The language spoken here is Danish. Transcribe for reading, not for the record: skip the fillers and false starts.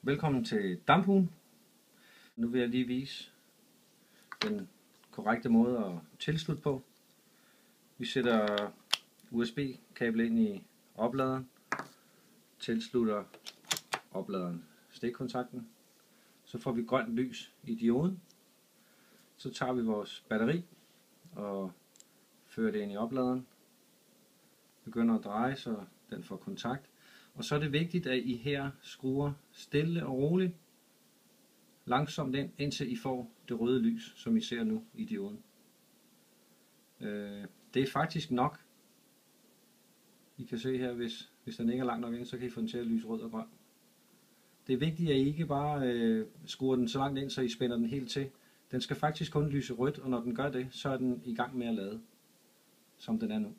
Velkommen til dampugen. Nu vil jeg lige vise den korrekte måde at tilslutte på. Vi sætter USB-kabel ind i opladeren, tilslutter opladeren stikkontakten, så får vi grønt lys i dioden. Så tager vi vores batteri og fører det ind i opladeren, begynder at dreje, så den får kontakt. Og så er det vigtigt, at I her skruer stille og roligt, langsomt ind, indtil I får det røde lys, som I ser nu i dioden. Det er faktisk nok. I kan se her, hvis den ikke er langt nok ind, så kan I få den til at lyse rød og grøn. Det er vigtigt, at I ikke bare skruer den så langt ind, så I spænder den helt til. Den skal faktisk kun lyse rødt, og når den gør det, så er den i gang med at lade, som den er nu.